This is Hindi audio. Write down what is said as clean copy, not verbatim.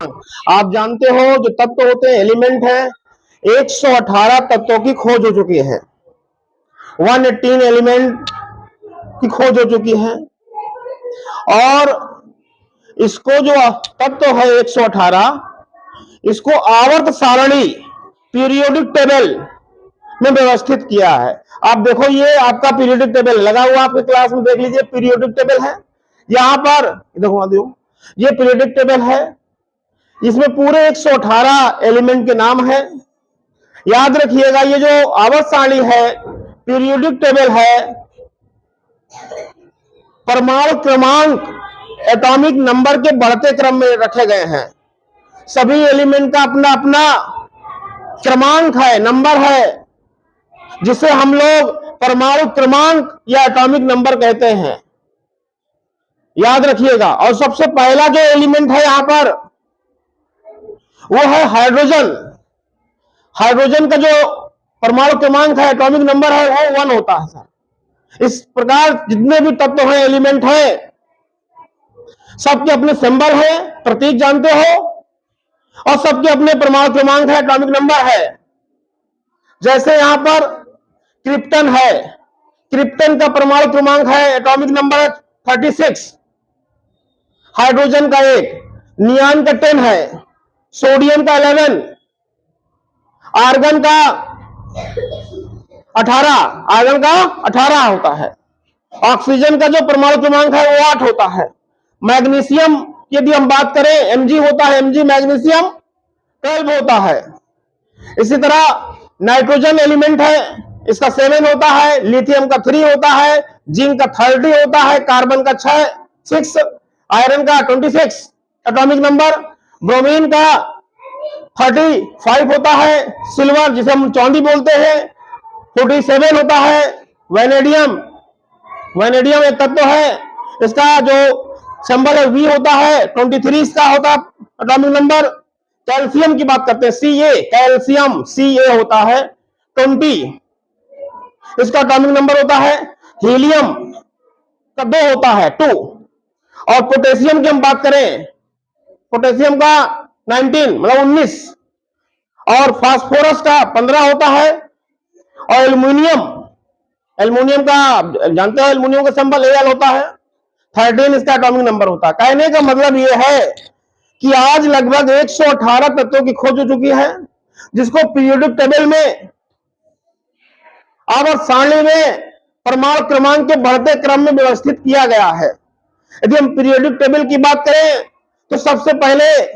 आप जानते हो जो तत्व होते हैं, एलिमेंट है, 118 तत्वों की खोज हो चुकी है, 118 एलिमेंट की खोज हो चुकी है। और इसको जो तत्व है 118, इसको आवर्त सारणी पीरियोडिक टेबल में व्यवस्थित किया है। आप देखो, ये आपका पीरियोडिक टेबल लगा हुआ आपके क्लास में, देख लीजिए पीरियोडिक टेबल है। यहां पर देखो, ये पीरियोडिक टेबल है, इसमें पूरे 118 एलिमेंट के नाम है। याद रखिएगा, ये जो आवर्त सारणी है, पीरियोडिक टेबल है, परमाणु क्रमांक एटॉमिक नंबर के बढ़ते क्रम में रखे गए हैं। सभी एलिमेंट का अपना अपना क्रमांक है, नंबर है, जिसे हम लोग परमाणु क्रमांक या एटॉमिक नंबर कहते हैं। याद रखिएगा। और सबसे पहला जो एलिमेंट है यहां पर, वो है हाइड्रोजन। हाइड्रोजन का जो परमाणु क्रमांक है, एटॉमिक नंबर है, वो 1 होता है सर। इस प्रकार जितने भी तत्व हैं, एलिमेंट हैं, सबके अपने सिंबल है, प्रतीक जानते हो, और सबके अपने परमाणु क्रमांक है, एटॉमिक नंबर है। जैसे यहां पर क्रिप्टन है, क्रिप्टन का परमाणु क्रमांक है, एटॉमिक नंबर 36, हाइड्रोजन का 1, नियान का 10 है, सोडियम का 11, आर्गन का 18, आर्गन का 18 होता है। ऑक्सीजन का जो परमाणु क्रमांक है वो 8 होता है। मैग्नीशियम यदि हम बात करें, Mg होता है, Mg मैग्नीशियम 12 होता है। इसी तरह नाइट्रोजन एलिमेंट है, इसका 7 होता है, लिथियम का 3 होता है, जिंक का 30 होता है, कार्बन का 6, आयरन का 26 एटॉमिक नंबर, ब्रोमीन का 35 होता है, सिल्वर जिसे हम चांदी बोलते हैं 47 होता है, वैनेडियम एक तत्व है, इसका जो सिंबल है V होता है, 23 इसका होता है एटॉमिक नंबर। कैल्शियम की बात करते हैं, Ca, कैल्शियम Ca होता है 20, इसका एटॉमिक नंबर होता है। हीलियम का 2 होता है 2। और पोटेशियम की हम बात करें, पोटेशियम का 19 मतलब 19, और फास्फोरस का 15 होता है। और एल्युमिनियम का जानते हो, एल्युमिनियम का सिंबल Al होता है, 13 इसका एटॉमिक नंबर होता है। कहने का मतलब यह है कि आज लगभग 118 तत्वों की खोज हो चुकी है, जिसको पीरियोडिक टेबल में, आवर्त सारणी में परमाणु क्रमांक के बढ़ते क्रम में व्यवस्थित किया गया है। यदि हम पीरियोडिक टेबल की बात करें तो सबसे पहले